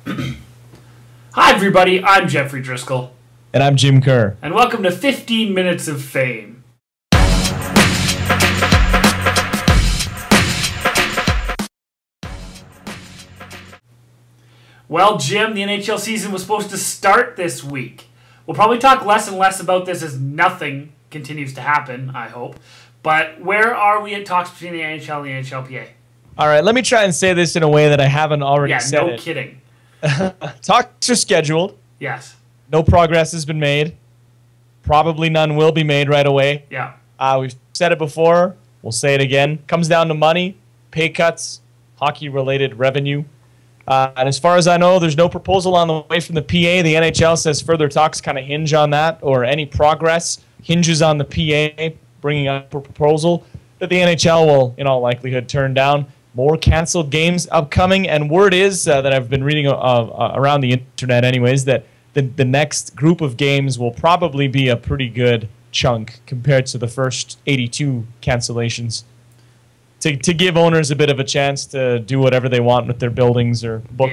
Hi, everybody. I'm Jeffrey Driscoll. And I'm Jim Kerr. And welcome to 15 Minutes of Fame. Well, Jim, the NHL season was supposed to start this week. We'll probably talk less and less about this as nothing continues to happen, I hope. But where are we at talks between the NHL and the NHLPA? All right, let me try and say this in a way that I haven't already said it. Yeah, no kidding. Talks are scheduled. Yes. No progress has been made. Probably none will be made right away. Yeah. We've said it before. We'll say it again. Comes down to money, pay cuts, hockey-related revenue. And as far as I know, there's no proposal on the way from the PA. The NHL says further talks kind of hinge on that, or any progress hinges on the PA bringing up a proposal that the NHL will, in all likelihood, turn down. More canceled games upcoming, and word is that I've been reading around the internet anyways, that the next group of games will probably be a pretty good chunk compared to the first 82 cancellations. To give owners a bit of a chance to do whatever they want with their buildings or book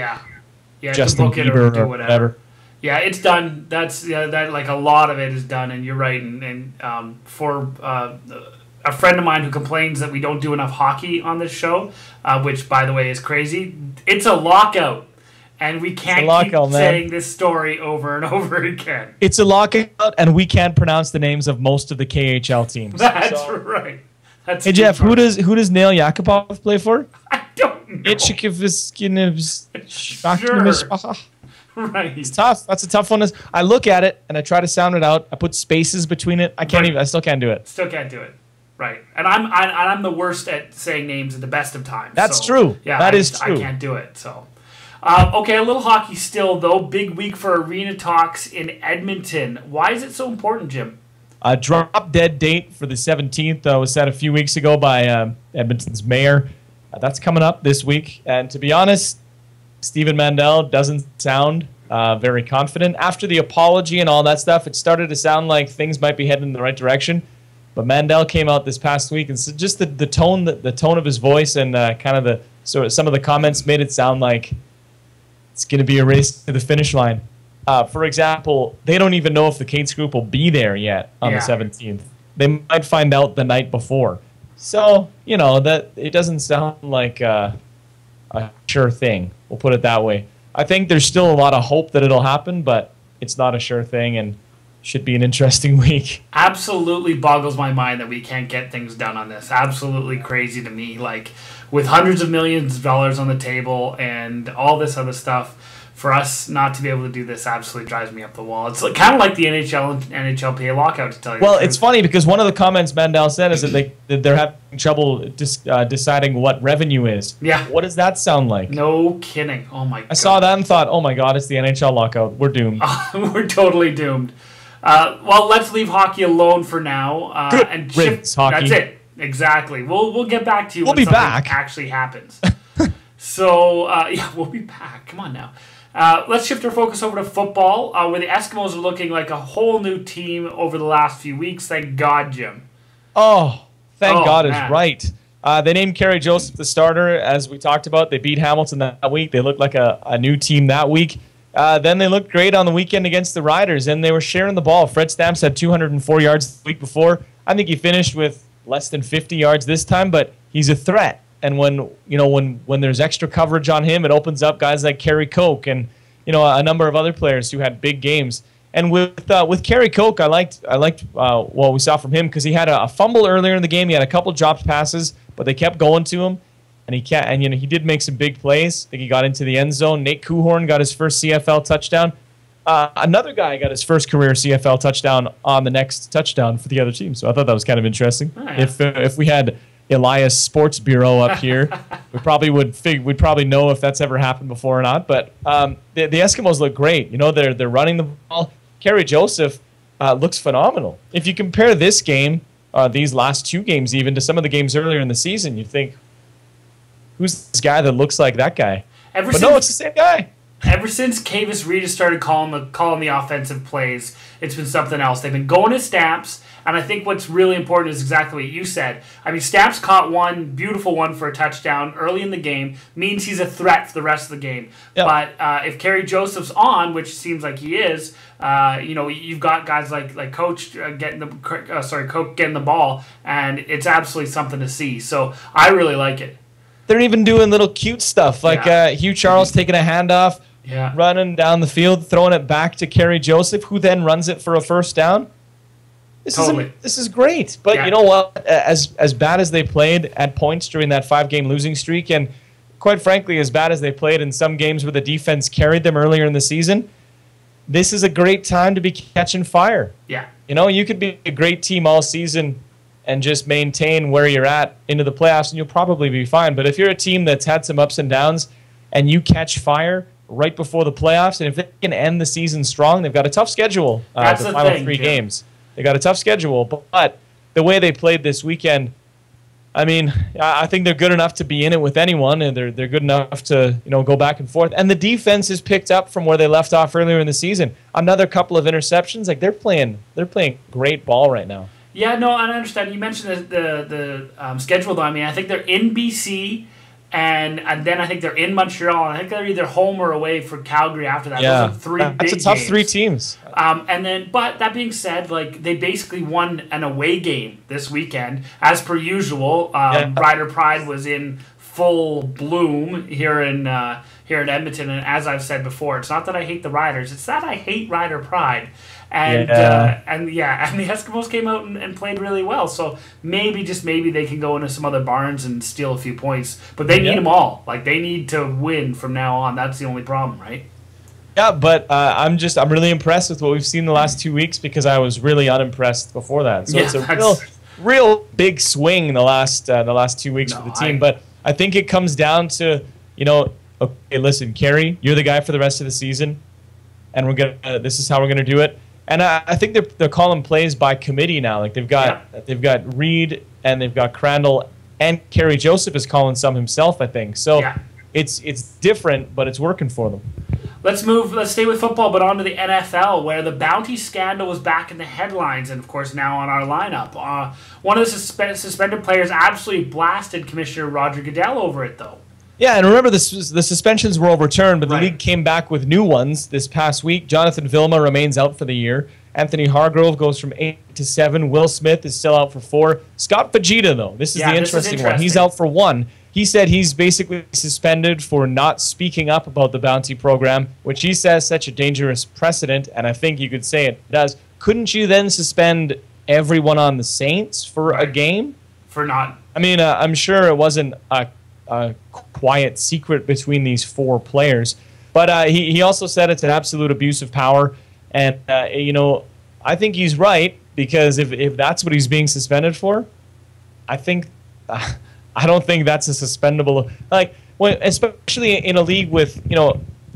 Justin Bieber or whatever. Yeah, it's done. That's that like a lot of it is done, and you're right. And for a friend of mine who complains that we don't do enough hockey on this show, which by the way is crazy. It's a lockout, and we can't keep saying this story over and over again. It's a lockout, and we can't pronounce the names of most of the KHL teams. That's right. Hey Jeff, who does Nail Yakupov play for? I don't know. Sure. Right. It's tough. That's a tough one. I look at it and I try to sound it out. I put spaces between it. I still can't do it. Still can't do it. Right. And I'm the worst at saying names at the best of times. That's true. Yeah, that is true. I can't do it. So, okay, a little hockey still though. Big week for arena talks in Edmonton. Why is it so important, Jim? A drop-dead date for the 17th was set a few weeks ago by Edmonton's mayor. That's coming up this week. And to be honest, Stephen Mandel doesn't sound very confident. After the apology and all that stuff, it started to sound like things might be heading in the right direction. But Mandel came out this past week, and so just the tone of his voice and kind of some of the comments made it sound like it's going to be a race to the finish line. For example, they don't even know if the Cates group will be there yet on the 17th. They might find out the night before. So, that it doesn't sound like a sure thing. We'll put it that way. I think there's still a lot of hope that it'll happen, but it's not a sure thing and should be an interesting week. Absolutely boggles my mind that we can't get things done on this. Absolutely crazy to me. Like, with hundreds of millions of dollars on the table and all this other stuff, for us not to be able to do this absolutely drives me up the wall. It's kind of like the NHL and NHLPA lockout, to tell you the truth. It's funny because one of the comments Mandel said is that they're having trouble deciding what revenue is. Yeah. What does that sound like? No kidding. Oh, my God. I saw that and thought, oh, my God, it's the NHL lockout. We're doomed. We're totally doomed. Well, let's leave hockey alone for now. And shift. Hockey. That's it. Exactly. We'll get back to you when something back. actually happens. So, yeah, we'll be back. Come on now. Let's shift our focus over to football, where the Eskimos are looking like a whole new team over the last few weeks. Thank God, Jim. Oh, thank God is right. They named Kerry Joseph the starter, as we talked about. They beat Hamilton that week. They looked like a new team that week. Then they looked great on the weekend against the Riders, and they were sharing the ball. Fred Stamps had 204 yards the week before. I think he finished with less than 50 yards this time, but he's a threat. And when there's extra coverage on him, it opens up guys like Kerry Koch and a number of other players who had big games. And with Kerry Koch, I liked what we saw from him because he had a fumble earlier in the game. He had a couple dropped passes, but they kept going to him, and he did make some big plays. I think he got into the end zone. Nate Kuhorn got his first CFL touchdown. Another guy got his first career CFL touchdown on the next touchdown for the other team. So I thought that was kind of interesting. Oh, yeah. If we had Elias Sports Bureau up here, we'd probably know if that's ever happened before or not. But the Eskimos look great. They're running the ball. Kerry Joseph looks phenomenal. If you compare this game, these last two games even, to some of the games earlier in the season, you think, who's this guy that looks like that guy? No, it's the same guy. Ever since Kavis Reed started calling the offensive plays, it's been something else. They've been going to Stamps, and I think what's really important is exactly what you said. I mean, Stamps caught one beautiful one for a touchdown early in the game, means he's a threat for the rest of the game. Yep. But if Kerry Joseph's on, which seems like he is, you've got guys like Coach getting the ball, and it's absolutely something to see. So I really like it. They're even doing little cute stuff, like Hugh Charles taking a handoff, running down the field, throwing it back to Kerry Joseph, who then runs it for a first down. This is great. But you know what? As bad as they played at points during that 5-game losing streak, and quite frankly, as bad as they played in some games where the defense carried them earlier in the season, this is a great time to be catching fire. Yeah. You could be a great team all season and just maintain where you're at into the playoffs, and you'll probably be fine. But if you're a team that's had some ups and downs and you catch fire right before the playoffs, and if they can end the season strong, they've got a tough schedule, the final 3 games. They got a tough schedule, but the way they played this weekend, I mean, I think they're good enough to be in it with anyone, and they're good enough to go back and forth. And the defense has picked up from where they left off earlier in the season. Another couple of interceptions, like they're playing great ball right now. Yeah, no, I understand. You mentioned the schedule, though. I mean, I think they're in BC, and then I think they're in Montreal. I think they're either home or away for Calgary after that. Yeah, those are 3 big that's a tough games. 3 teams. But that being said, like they basically won an away game this weekend, as per usual. Rider Pride was in full bloom here in Edmonton, and as I've said before, it's not that I hate the Riders; it's that I hate Rider Pride. And the Eskimos came out and played really well. So maybe they can go into some other barns and steal a few points. But they need them all. Like they need to win from now on. That's the only problem, right? Yeah, but I'm really impressed with what we've seen the last 2 weeks because I was really unimpressed before that. So it's a real big swing in the last 2 weeks for the team. But I think it comes down to okay, listen, Kerry, you're the guy for the rest of the season, and this is how we're gonna do it. And I think they're calling plays by committee now. Like they've got Reed and they've got Crandall, and Kerry Joseph is calling some himself, I think. So it's different, but it's working for them. Let's stay with football, but on to the NFL, where the bounty scandal was back in the headlines, and of course now on our lineup. One of the suspended players absolutely blasted Commissioner Roger Goodell over it, though. Yeah, and remember, the suspensions were overturned, but the league came back with new ones this past week. Jonathan Vilma remains out for the year. Anthony Hargrove goes from 8 to 7. Will Smith is still out for 4. Scott Fajita, though, this is the interesting one. He's out for 1. He said he's basically suspended for not speaking up about the bounty program, which he says such a dangerous precedent, and I think you could say it does. Couldn't you then suspend everyone on the Saints for a game? For not... I mean, I'm sure it wasn't a quiet secret between these 4 players. But he also said it's an absolute abuse of power. And, I think he's right, because if that's what he's being suspended for, I don't think that's a suspendable... Like, especially in a league with,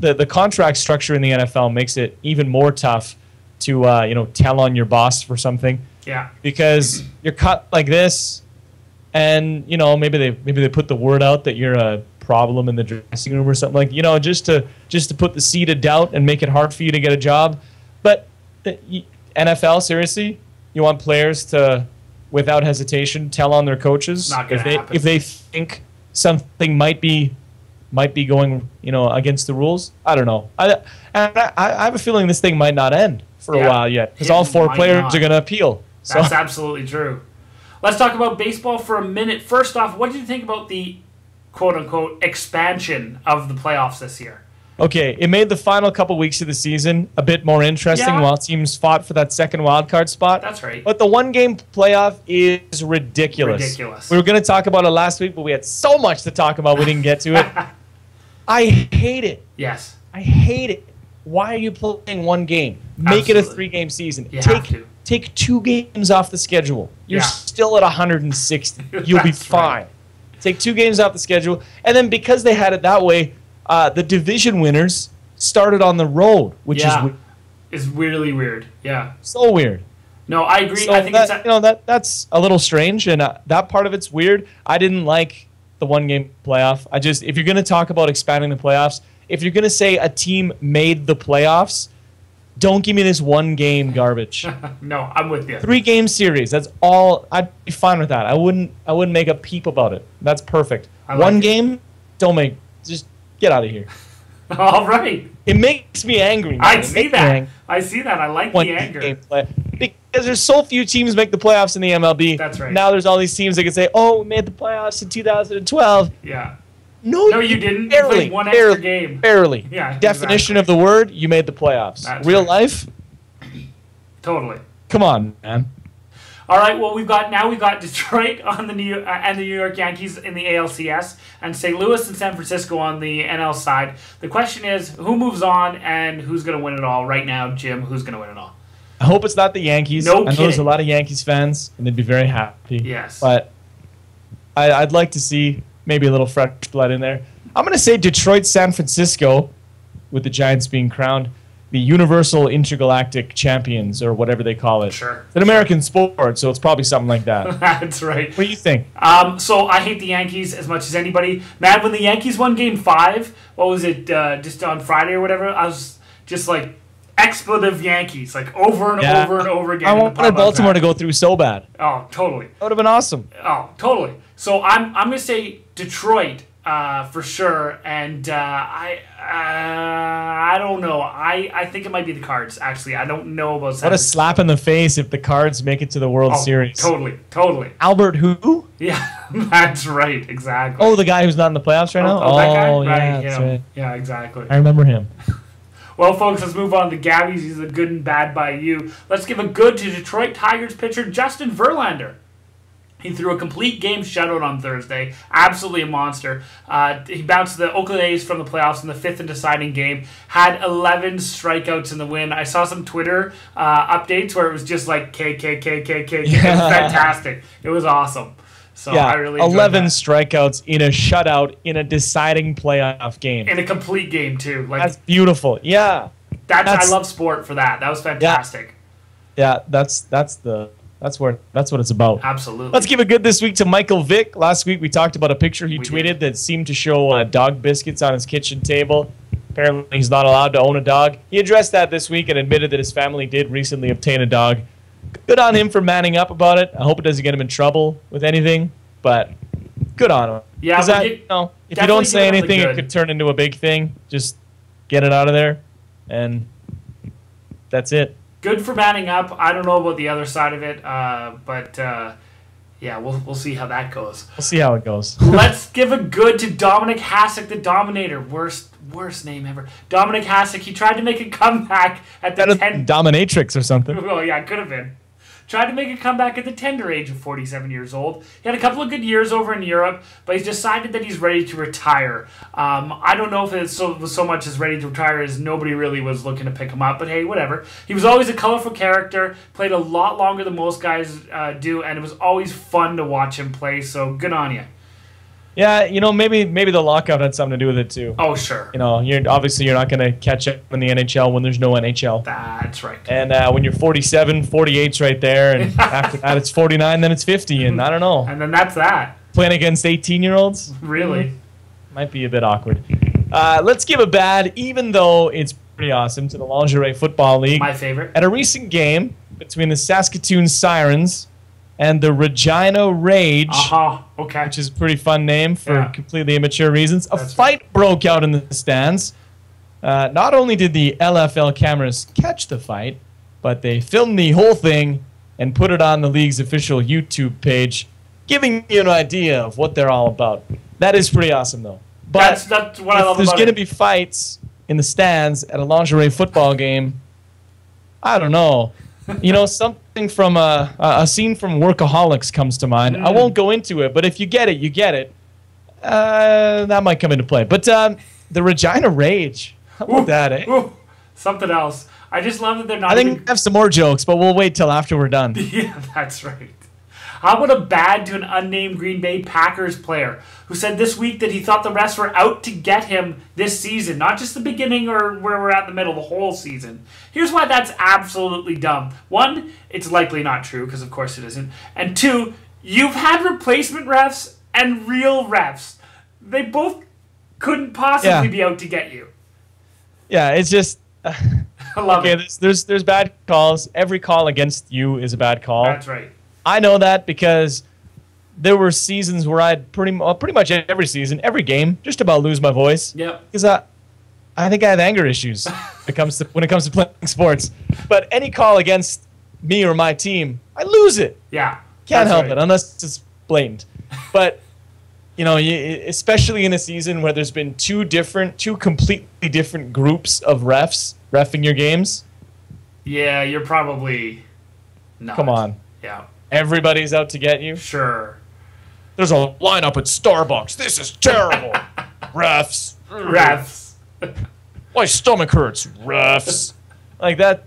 the contract structure in the NFL makes it even more tough to, tell on your boss for something. Yeah. Because you're cut like this, and maybe they put the word out that you're a problem in the dressing room or something, like just to put the seed of doubt and make it hard for you to get a job. But the NFL, seriously, you want players to, without hesitation, tell on their coaches if they think something might be going against the rules. I don't know. I have a feeling this thing might not end for a while yet, because all 4 players are going to appeal. That's absolutely true. Let's talk about baseball for a minute. First off, what did you think about the quote-unquote expansion of the playoffs this year? Okay, it made the final couple weeks of the season a bit more interesting while teams fought for that second wildcard spot. That's right. But the one-game playoff is ridiculous. We were going to talk about it last week, but we had so much to talk about we didn't get to it. I hate it. Yes. I hate it. Why are you playing one game? Make it a 3-game season. Take 2 games off the schedule. You're still at 160. You'll be fine. Right. Take 2 games off the schedule. And then because they had it that way, the division winners started on the road, which is really weird. Yeah. So weird. No, I agree. So I think that's a little strange, and that part of it's weird. I didn't like the 1-game playoff. If you're going to talk about expanding the playoffs, if you're going to say a team made the playoffs, don't give me this one game garbage. No, I'm with you. 3-game series. That's all. I'd be fine with that. I wouldn't make a peep about it. That's perfect. One game, just get out of here. All right. It makes me angry. I see that. I like the anger. Because there's so few teams make the playoffs in the MLB. That's right. Now there's all these teams that can say, "Oh, we made the playoffs in 2012." Yeah. No, you didn't. Barely. You played one extra game. Barely. Yeah. Definition of the word: you made the playoffs. That's Real right. life. Totally. Come on, man. All right. Well, we've got Detroit on the New York Yankees in the ALCS, and St. Louis and San Francisco on the NL side. The question is, who moves on and who's going to win it all right now, Jim? Who's going to win it all? I hope it's not the Yankees. No I know there's a lot of Yankees fans, and they'd be very happy. Yes. But I'd like to see maybe a little fresh blood in there. I'm going to say Detroit, San Francisco, with the Giants being crowned the Universal Intergalactic Champions, or whatever they call it. Sure. It's an American sport, so it's probably something like that. That's right. What do you think? So I hate the Yankees as much as anybody. Man, when the Yankees won Game 5, what was it, just on Friday or whatever, I was just like, expletive Yankees, like over and over and over again. I wanted Baltimore to go through so bad. Oh, totally. That would have been awesome. Oh, totally. So I'm going to say Detroit for sure, and I don't know. I think it might be the Cards, actually. I don't know about What a slap in the face if the Cards make it to the World Series. Totally. Albert who? Yeah, that's right, exactly. Oh, the guy who's not in the playoffs right now? Oh, that guy? Yeah, Right, that's right. Yeah, exactly. I remember him. Well, folks, let's move on to GABBYs. He's a good and bad by you. Let's give a good to Detroit Tigers pitcher Justin Verlander. He threw a complete game shutout on Thursday. Absolutely a monster. He bounced the Oakland A's from the playoffs in the 5th and deciding game. Had 11 strikeouts in the win. I saw some Twitter updates where it was just like K. It was fantastic. It was awesome. So yeah, I really enjoyed 11 that. strikeouts in a shutout in a deciding playoff game. In a complete game, too. Like, that's beautiful. Yeah. I love sport for that. That was fantastic. Yeah, that's what it's about. Absolutely. Let's give a good this week to Michael Vick. Last week we talked about a picture he tweeted that seemed to show dog biscuits on his kitchen table. Apparently he's not allowed to own a dog. He addressed that this week and admitted that his family did recently obtain a dog. Good on him for manning up about it. I hope it doesn't get him in trouble with anything, but good on him. Yeah, if you don't say anything, it could turn into a big thing. Just get it out of there, and that's it. Good for manning up. I don't know about the other side of it, but yeah, we'll see how that goes. We'll see how it goes. Let's give a good to Dominik Hasek, the Dominator. Worst name ever. Dominik Hasek. He tried to make a comeback at the Dominatrix or something. Oh yeah, it could have been. Tried to make a comeback at the tender age of 47 years old. He had a couple of good years over in Europe, but he's decided that he's ready to retire. I don't know if it was so much as ready to retire as nobody really was looking to pick him up, but hey, whatever. He was always a colorful character, played a lot longer than most guys do, and it was always fun to watch him play, so good on you. Yeah, maybe the lockout had something to do with it too. Oh, sure. You're not going to catch up in the NHL when there's no NHL. That's right. And when you're 47, 48's right there, and after that it's 49, then it's 50, and I don't know. And then that's that. Playing against 18-year-olds? Really? Might be a bit awkward. Let's give a bad, even though it's pretty awesome, to the Lingerie Football League. My favorite. At a recent game between the Saskatoon Sirens and the Regina Rage, okay, which is a pretty fun name for completely immature reasons. A fight broke out in the stands. Not only did the LFL cameras catch the fight, but they filmed the whole thing and put it on the league's official YouTube page, giving you an idea of what they're all about. That is pretty awesome, though. But that's what I love about it. If there's going to be fights in the stands at a lingerie football game, I don't know. Something from a scene from Workaholics comes to mind. I won't go into it, but if you get it, you get it. That might come into play. But the Regina Rage, how about that, eh? Ooh, something else. I just love that they're not. I think we have some more jokes, but we'll wait till after we're done. Yeah, that's right. How about a bad to an unnamed Green Bay Packers player who said this week that he thought the refs were out to get him this season, not just the beginning or where we're at in the middle, the whole season. Here's why that's absolutely dumb. One, it's likely not true, because of course it isn't. And two, you've had replacement refs and real refs. They both couldn't possibly be out to get you. Yeah, it's just I love it. There's bad calls. Every call against you is a bad call. That's right. I know that because there were seasons where I'd pretty much every season, every game, just about lose my voice. Yep. Because I think I have anger issues when it comes to playing sports. But any call against me or my team, I lose it. Yeah. Can't help it unless it's blatant. But especially in a season where there's been two completely different groups of refs reffing your games. Yeah, you're probably not. Come on. Yeah. Everybody's out to get you. Sure. There's a lineup at Starbucks. This is terrible. Refs. My stomach hurts. Refs. Like that.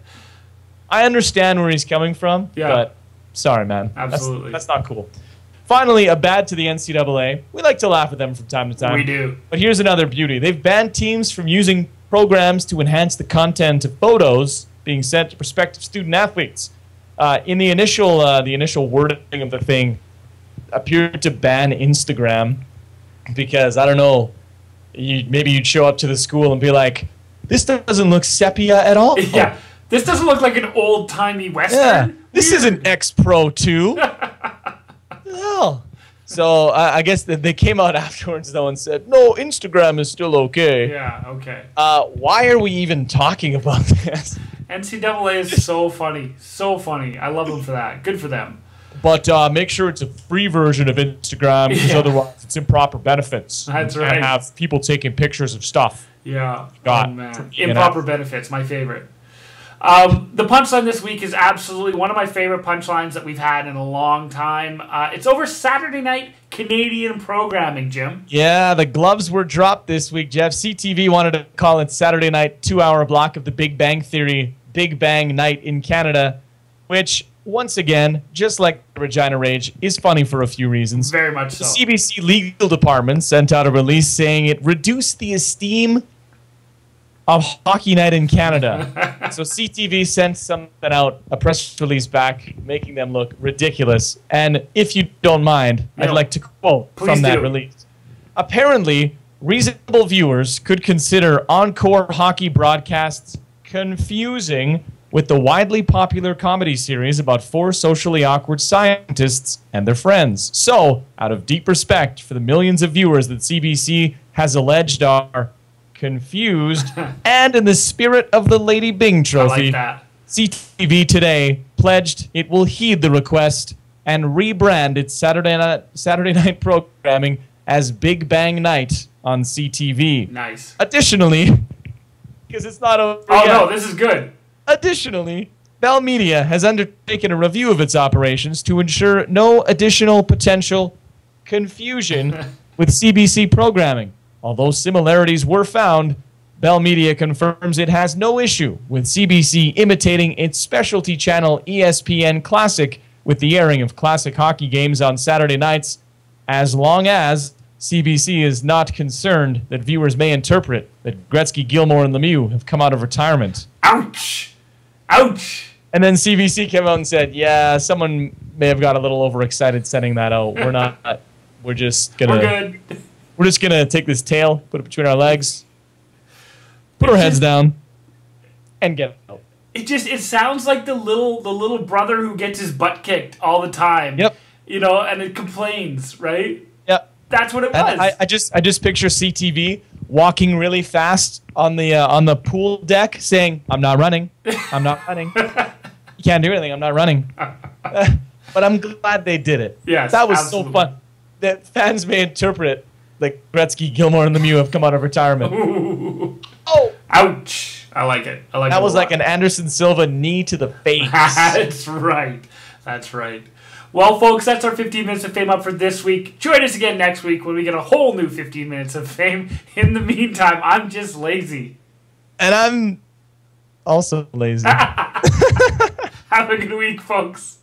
I understand where he's coming from. Yeah. But sorry, man. Absolutely. That's not cool. Finally, a bad to the NCAA. We like to laugh at them from time to time. We do. But here's another beauty. They've banned teams from using programs to enhance the content of photos being sent to prospective student athletes. In the initial wording of the thing, appeared to ban Instagram because, I don't know, maybe you'd show up to the school and be like, this doesn't look sepia at all. Yeah. This doesn't look like an old-timey Western. Yeah. This isn't X-Pro 2. Hell. So I guess they came out afterwards, though, and said, no, Instagram is still okay. Yeah, okay. Why are we even talking about this? NCAA is so funny. So funny. I love them for that. Good for them. But make sure it's a free version of Instagram, because otherwise it's improper benefits. That's right. And have people taking pictures of stuff. Yeah. God. Oh, man. Improper benefits, my favorite. The punchline this week is absolutely one of my favorite punchlines that we've had in a long time. It's over Saturday night Canadian programming, Jim. Yeah, the gloves were dropped this week, Jeff. CTV wanted to call it Saturday night 2-hour block of the Big Bang Theory, Big Bang Night in Canada, which, once again, just like Regina Rage, is funny for a few reasons. Very much so. The CBC legal department sent out a release saying it reduced the esteem of Hockey Night in Canada. So CTV sent something out, a press release back, making them look ridiculous. And if you don't mind, I'd like to quote from that release. Apparently, reasonable viewers could consider encore hockey broadcasts confusing with the widely popular comedy series about 4 socially awkward scientists and their friends. So, out of deep respect for the millions of viewers that CBC has alleged are confused, and in the spirit of the Lady Byng Trophy, CTV today pledged it will heed the request and rebrand its Saturday night programming as Big Bang Night on CTV. Nice. Additionally, because it's not over yet. No, this is good. Additionally, Bell Media has undertaken a review of its operations to ensure no additional potential confusion with CBC programming. Although similarities were found, Bell Media confirms it has no issue with CBC imitating its specialty channel ESPN Classic with the airing of classic hockey games on Saturday nights, as long as CBC is not concerned that viewers may interpret that Gretzky, Gilmore, and Lemieux have come out of retirement. Ouch! Ouch! And then CBC came out and said, yeah, someone may have got a little overexcited sending that out. We're not. We're just going to... We're good. We're just going to take this tail, put it between our legs, put our heads down, and get out. It sounds like the little brother who gets his butt kicked all the time. Yep. You know, and it complains, right? Yep. That's what it was. I just picture CTV walking really fast on the pool deck saying, I'm not running. I'm not running. You can't do anything. I'm not running. But I'm glad they did it. Yes, that was absolutely. so fun. That fans may interpret like Gretzky, Gilmore, and Lemieux have come out of retirement. Ooh. Oh! Ouch! I like it. I like that it was like an Anderson Silva knee to the face. That's right. That's right. Well, folks, that's our 15 minutes of fame up for this week. Join us again next week when we get a whole new 15 minutes of fame. In the meantime, I'm just lazy. And I'm also lazy. Have a good week, folks.